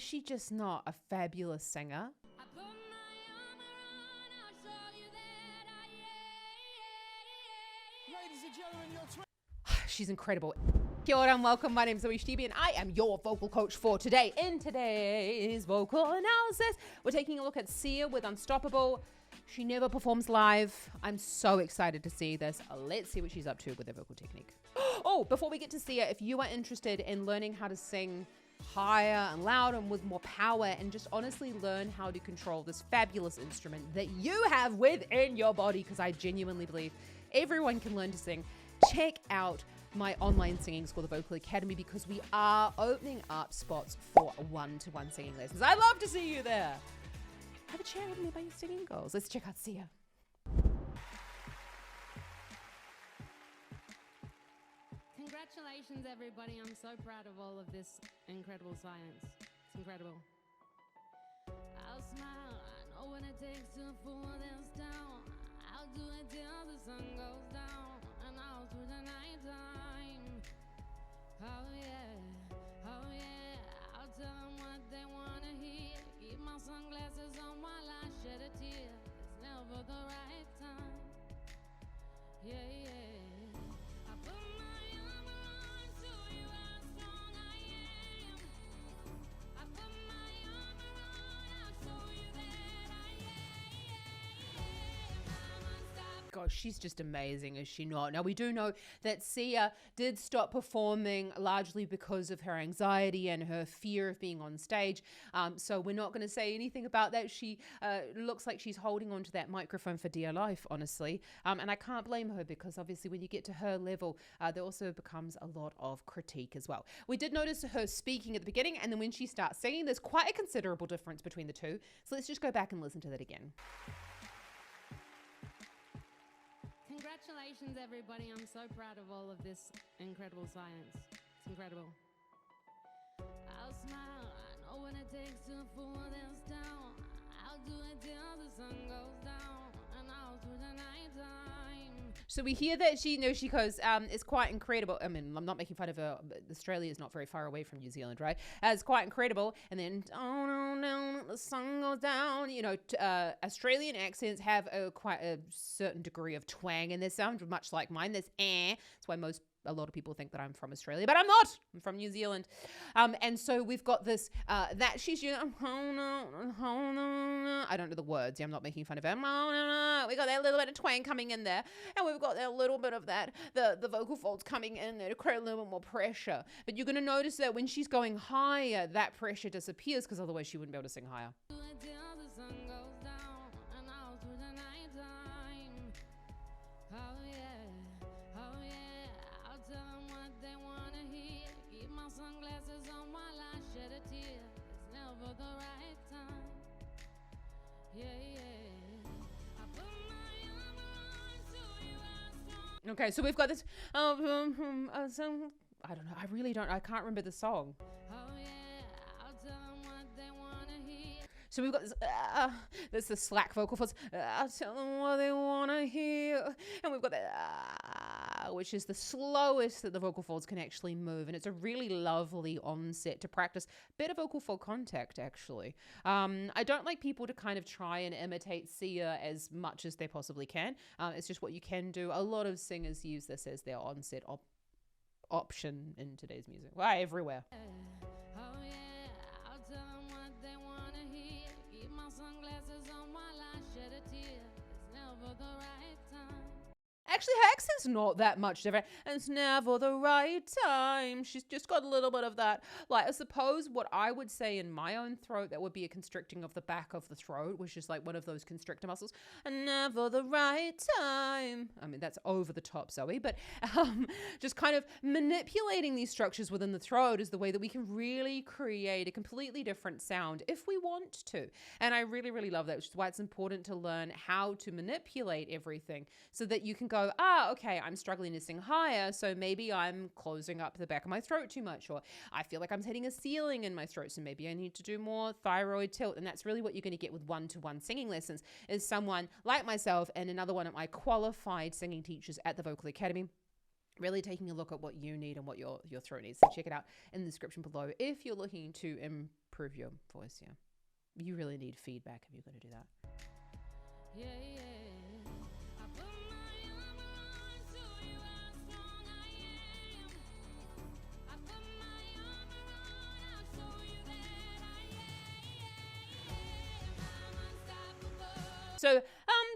she just not a fabulous singer? Ladies and gentlemen, your She's incredible. Kia ora and welcome. My name is ZoeStibi and I am your vocal coach for today. In today's vocal analysis, we're taking a look at Sia with Unstoppable. She never performs live. I'm so excited to see this. Let's see what she's up to with her vocal technique. Oh, before we get to Sia, if you are interested in learning how to sing higher and louder and with more power and just honestly learn how to control this fabulous instrument that you have within your body, because I genuinely believe everyone can learn to sing, check out my online singing school, the Vocal Academy, because we are opening up spots for one-to-one singing lessons. I'd love to see you there. Have a chat with me about your singing goals. Let's check out Sia. Congratulations, everybody. I'm so proud of all of this incredible science. It's incredible. I'll smile. I know what it takes to pull this down. I'll do it till the sun goes down and all through the night time. Oh yeah, oh yeah. I'll tell them what they want to hear. Keep my sunglasses on while I shed a tear. It's never the right time. Yeah, yeah. I put my armor on, show you how strong I am. I put my armor on, I'll show you that I am. I'm unstoppable. Gosh, she's just amazing, is she not? Now, we do know that Sia did stop performing largely because of her anxiety and her fear of being on stage. So we're not going to say anything about that. She looks like she's holding onto that microphone for dear life, honestly. And I can't blame her, because obviously when you get to her level, there also becomes a lot of critique as well. We did notice her speaking at the beginning, and then when she starts singing, there's quite a considerable difference between the two. So let's just go back and listen to that again. Congratulations, everybody. I'm so proud of all of this incredible science. It's incredible. I'll smile. I know what it takes to pull this down. I'll do it till the sun goes down and all through the night time. So we hear that she goes, it's quite incredible. I mean, I'm not making fun of her. But Australia is not very far away from New Zealand, right? It's quite incredible. And then, oh, no, no, the sun goes down. You know, Australian accents have quite a certain degree of twang, and they sound much like mine. There's That's why a lot of people think that I'm from Australia, but I'm not. I'm from New Zealand. And so we've got this, that she's, I don't know the words. Yeah, I'm not making fun of her. We got that little bit of twang coming in there. And we've got that little bit of that, the vocal folds coming in there to create a little bit more pressure. But you're going to notice that when she's going higher, that pressure disappears, because otherwise she wouldn't be able to sing higher. Sunglasses on while I shed a tear. It's never the right time. Yeah, yeah. I put my armor on, show you how strong. Okay, so we've got this, I don't know, I can't remember the song. Oh yeah, I'll tell them what they want to hear. So we've got this, the slack vocal folds. I'll tell them what they want to hear. And we've got that, which is the slowest that the vocal folds can actually move. And it's a really lovely onset to practice. Bit of vocal fold contact, actually. I don't like people to kind of try and imitate Sia as much as they possibly can. It's just what you can do. A lot of singers use this as their onset option in today's music. Well, everywhere. Oh yeah, I'll tell them what they want to hear. Keep my sunglasses on while I shed a tear. It's never the right time. Actually, her accent's not that much different. And it's never the right time. She's just got a little bit of that. Like, I suppose what I would say in my own throat, that would be a constricting of the back of the throat, which is like one of those constrictor muscles. And never the right time. I mean, that's over the top, Zoe. But just kind of manipulating these structures within the throat is the way that we can really create a completely different sound if we want to. And I really, really love that, which is why it's important to learn how to manipulate everything so that you can go, okay, I'm struggling to sing higher, so maybe I'm closing up the back of my throat too much, or I feel like I'm hitting a ceiling in my throat, so maybe I need to do more thyroid tilt. And that's really what you're going to get with one-to-one singing lessons, is someone like myself and another one of my qualified singing teachers at the Vocal Academy, really taking a look at what you need and what your throat needs. So check it out in the description below if you're looking to improve improve your voice. Yeah, you really need feedback if you're going to do that. Yeah, yeah. I put my armor on, show you how strong I am. I put my armor on, I'll show you that I am. I'm unstoppable. So,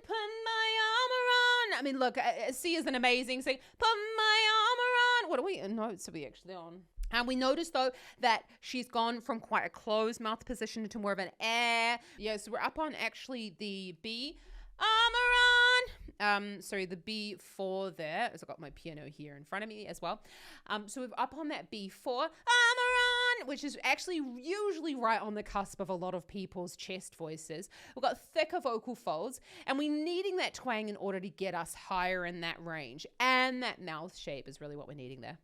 put my armor on. I mean, look, C is an amazing sing. Put my armor on. What are we? Notes are we actually on? And we notice though that she's gone from quite a closed mouth position to more of an air. Yeah, so we're up on actually the B. Armor on. Sorry, the B4 there. So I've got my piano here in front of me as well. So we're up on that B4. Armor on, which is actually usually right on the cusp of a lot of people's chest voices. We've got thicker vocal folds, and we're needing that twang in order to get us higher in that range. And that mouth shape is really what we're needing there.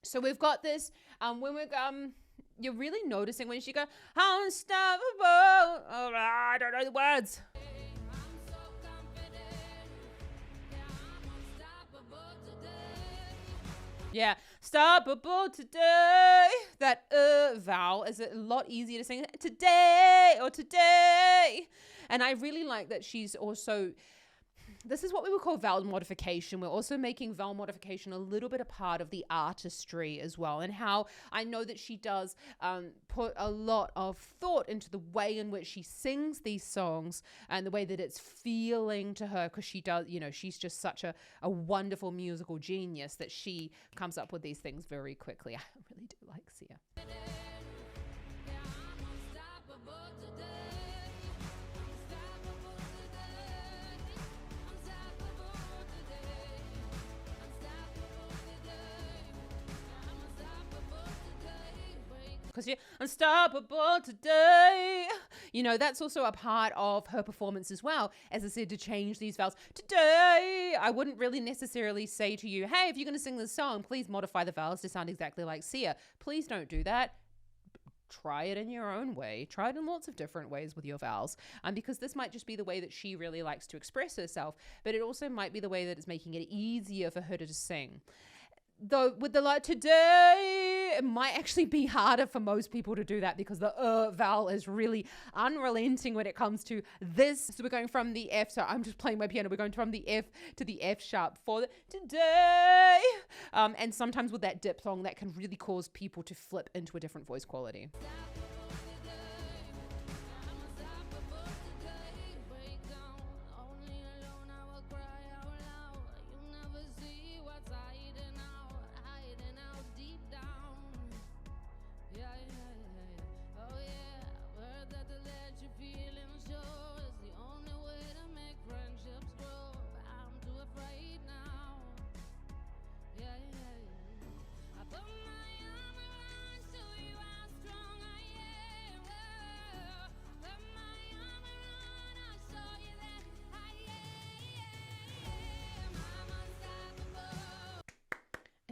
So we've got this, when we're, you're really noticing when she goes, unstoppable. Oh, I don't know the words. Yeah, stoppable today. That vowel is a lot easier to sing today or today. And I really like that she's also, this is what we would call vowel modification. We're also making vowel modification a little bit a part of the artistry as well, and how I know that she does put a lot of thought into the way in which she sings these songs and the way that it's feeling to her, because she does, you know, she's just such a wonderful musical genius that she comes up with these things very quickly. I really do like Sia. Because you're unstoppable today. You know, that's also a part of her performance as well. As I said, to change these vowels. Today, I wouldn't really necessarily say to you, hey, if you're going to sing this song, please modify the vowels to sound exactly like Sia. Please don't do that. Try it in your own way. Try it in lots of different ways with your vowels. Because this might just be the way that she really likes to express herself, but it also might be the way that it's making it easier for her to sing. Though with the like today, it might actually be harder for most people to do that because the vowel is really unrelenting when it comes to this. So we're going from the F. So I'm just playing my piano. We're going from the F to the F sharp for the today. And sometimes with that diphthong, that can really cause people to flip into a different voice quality.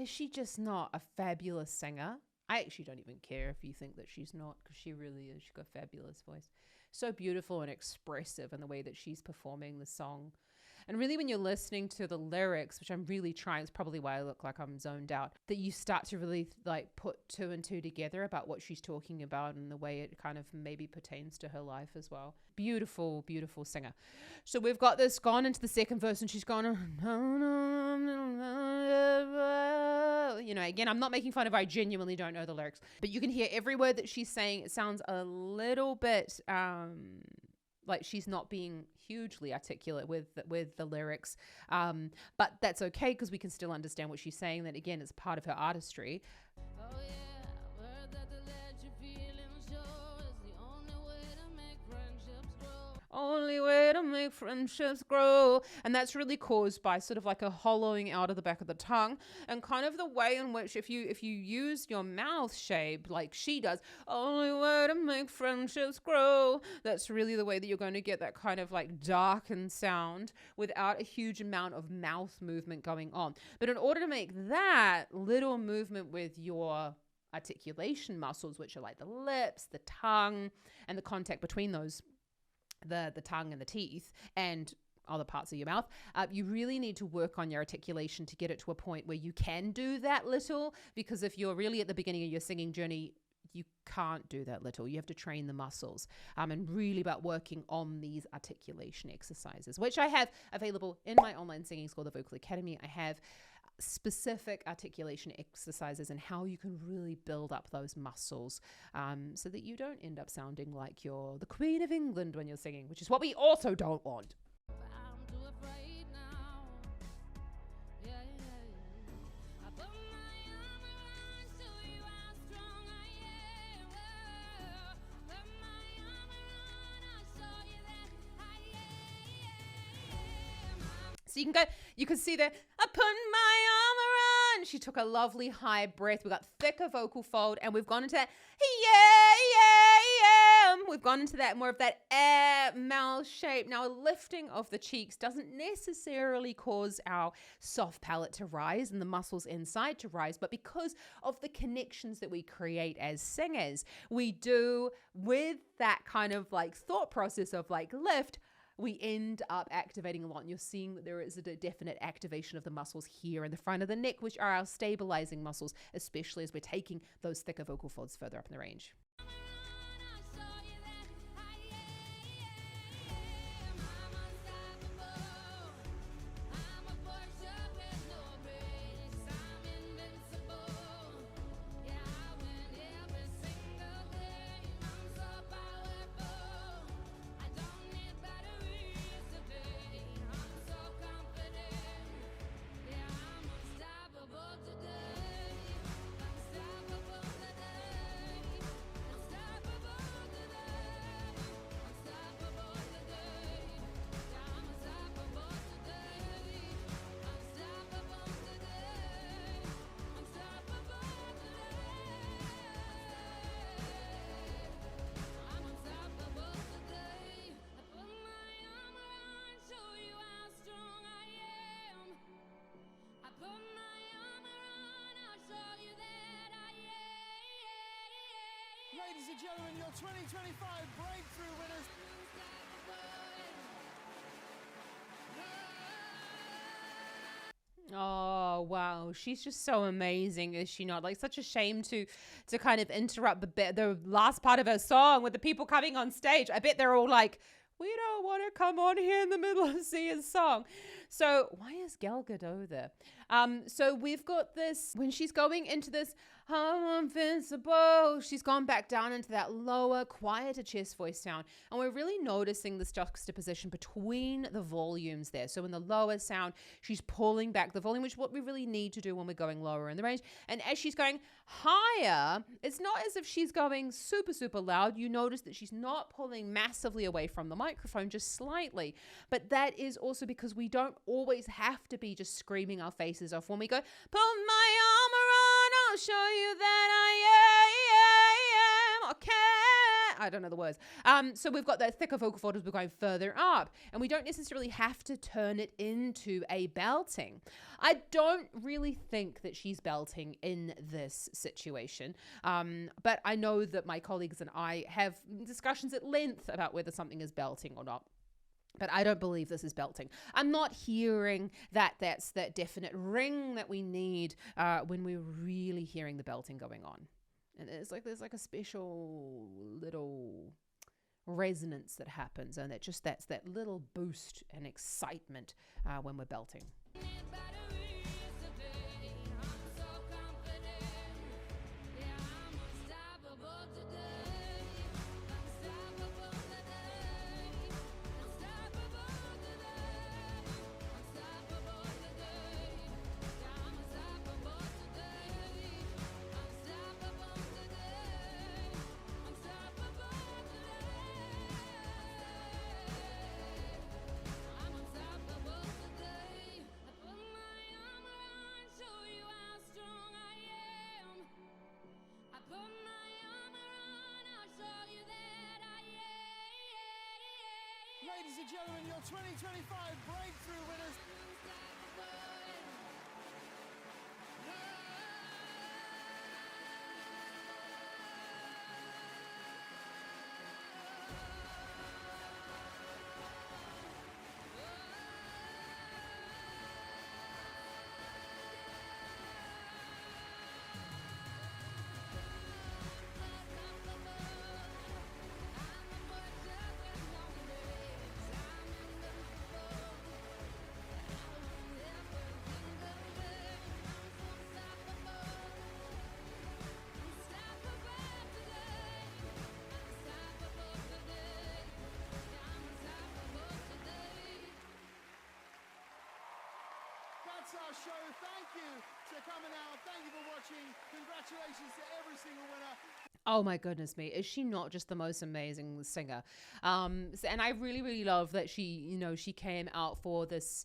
Is she just not a fabulous singer? I actually don't even care if you think that she's not, because she really is. She's got a fabulous voice. So beautiful and expressive in the way that she's performing the song. And really when you're listening to the lyrics, which I'm really trying, it's probably why I look like I'm zoned out, that you start to really like put two and two together about what she's talking about and the way it kind of maybe pertains to her life as well. Beautiful, beautiful singer. So we've got this gone into the second verse and she's gone, you know, again, I'm not making fun of her. I genuinely don't know the lyrics, but you can hear every word that she's saying. It sounds a little bit like she's not being hugely articulate with the lyrics, but that's okay because we can still understand what she's saying. That again is part of her artistry. Oh yeah, word that the make friendships grow. And that's really caused by sort of like a hollowing out of the back of the tongue, and kind of the way in which if you use your mouth shape like she does, only way to make friendships grow, that's really the way that you're going to get that kind of like darkened sound without a huge amount of mouth movement going on. But in order to make that little movement with your articulation muscles, which are like the lips, the tongue, and the contact between those, the tongue and the teeth and other parts of your mouth, you really need to work on your articulation to get it to a point where you can do that little, because if you're really at the beginning of your singing journey, you can't do that little. You have to train the muscles, and really about working on these articulation exercises, which I have available in my online singing school, the Vocal Academy. I have specific articulation exercises and how you can really build up those muscles, so that you don't end up sounding like you're the Queen of England when you're singing, which is what we also don't want. I'm too afraid now. Yeah, yeah, yeah. I put my arm around, show you how strong I am. Put my arm around, I'll show you that I am. So you can see there, I put my arm around. She took a lovely high breath. We got thicker vocal fold, and we've gone into that, we've gone into that more of that air mouth shape. Now, a lifting of the cheeks doesn't necessarily cause our soft palate to rise and the muscles inside to rise, but because of the connections that we create as singers, we do with that kind of like thought process of like lift, we end up activating a lot. And you're seeing that there is a definite activation of the muscles here in the front of the neck, which are our stabilizing muscles, especially as we're taking those thicker vocal folds further up in the range. Ladies and gentlemen, your 2025 Breakthrough winners. Oh, wow. She's just so amazing, is she not? Like, such a shame to kind of interrupt the last part of her song with the people coming on stage. I bet they're all like, we don't want to come on here in the middle of Sia's song. So why is Gal Gadot there? So we've got this, when she's going into this, I'm invincible, she's gone back down into that lower, quieter chest voice sound. And we're really noticing this juxtaposition between the volumes there. So in the lower sound, she's pulling back the volume, which is what we really need to do when we're going lower in the range. And as she's going higher, it's not as if she's going super, super loud. You notice that she's not pulling massively away from the microphone, just slightly. But that is also because we don't always have to be just screaming our faces off when we go, put my arm around, I'll show you that I am, okay. I don't know the words. So we've got that thicker vocal fold as we're going further up, and we don't necessarily have to turn it into a belting. I don't really think that she's belting in this situation, but I know that my colleagues and I have discussions at length about whether something is belting or not. But I don't believe this is belting. I'm not hearing that's that definite ring that we need when we're really hearing the belting going on. And there's like a special little resonance that happens, and that's that little boost and excitement when we're belting. ladies and gentlemen, your 2025 breakthrough winners. That's our show. Thank you for coming out. Thank you for watching. Congratulations to every single winner. Oh my goodness me, is she not just the most amazing singer? And I really, really love that she came out for this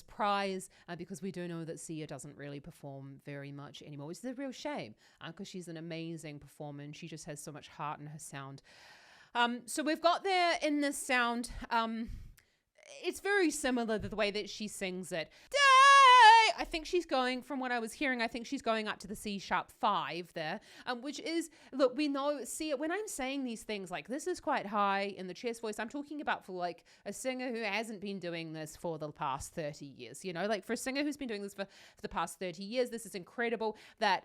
prize, because we do know that Sia doesn't really perform very much anymore, which is a real shame, because she's an amazing performer and she just has so much heart in her sound. So we've got there in this sound. It's very similar to the way that she sings it. I think she's going, from what I was hearing, I think she's going up to the C#5 there, which is, look, we know, see, when I'm saying these things, like, this is quite high in the chest voice. I'm talking about for, like, a singer who hasn't been doing this for the past 30 years, you know, like, for a singer who's been doing this for the past 30 years, this is incredible that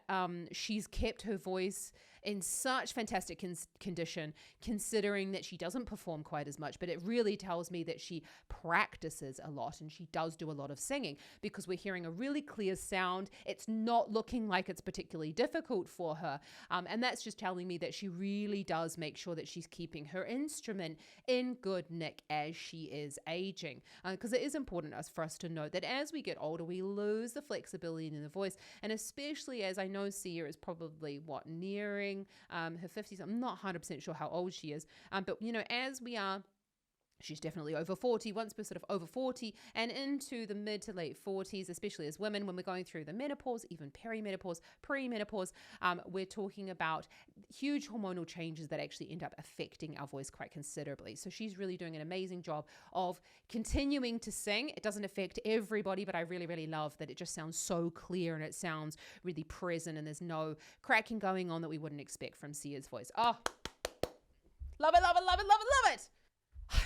she's kept her voice in such fantastic condition, considering that she doesn't perform quite as much. But it really tells me that she practices a lot and she does do a lot of singing, because we're hearing a really clear sound. It's not looking like it's particularly difficult for her. And that's just telling me that she really does make sure that she's keeping her instrument in good nick as she is aging. Because it is important for us to know that as we get older, we lose the flexibility in the voice. And especially as I know Sia is probably, nearing her 50s. I'm not 100% sure how old she is. But, you know, as we are, she's definitely over 40. Once we're sort of over 40 and into the mid to late 40s, especially as women, when we're going through the menopause, even perimenopause, premenopause, we're talking about huge hormonal changes that actually end up affecting our voice quite considerably. So she's really doing an amazing job of continuing to sing. It doesn't affect everybody, but I really, really love that it just sounds so clear and it sounds really present and there's no cracking going on that we wouldn't expect from Sia's voice. Oh, love it, love it, love it, love it, love it.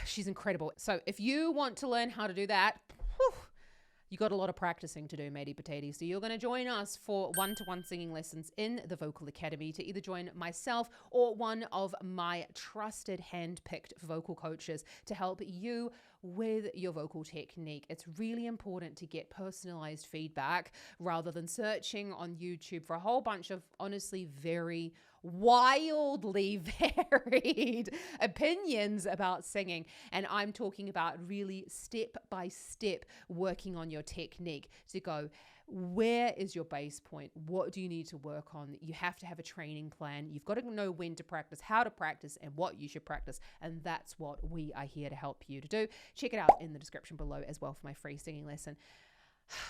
She's incredible. So if you want to learn how to do that, you got a lot of practicing to do, matey potatoes. So you're going to join us for one-to-one singing lessons in the Vocal Academy to either join myself or one of my trusted hand-picked vocal coaches to help you with your vocal technique. It's really important to get personalized feedback rather than searching on YouTube for a whole bunch of honestly very wildly varied opinions about singing. And I'm talking about really step by step working on your technique to go, where is your base point? What do you need to work on? You have to have a training plan. You've got to know when to practice, how to practice, and what you should practice. And that's what we are here to help you to do. Check it out in the description below as well for my free singing lesson.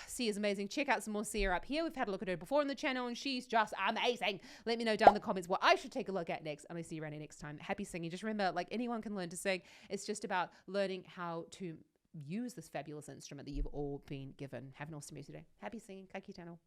Sia's amazing. Check out some more Sia up here. We've had a look at her before on the channel and she's just amazing. Let me know down in the comments what I should take a look at next. And I'll see you around here next time. Happy singing. Just remember, like, anyone can learn to sing. It's just about learning how to use this fabulous instrument that you've all been given. Have an awesome day today. Happy singing. Ka kite anō.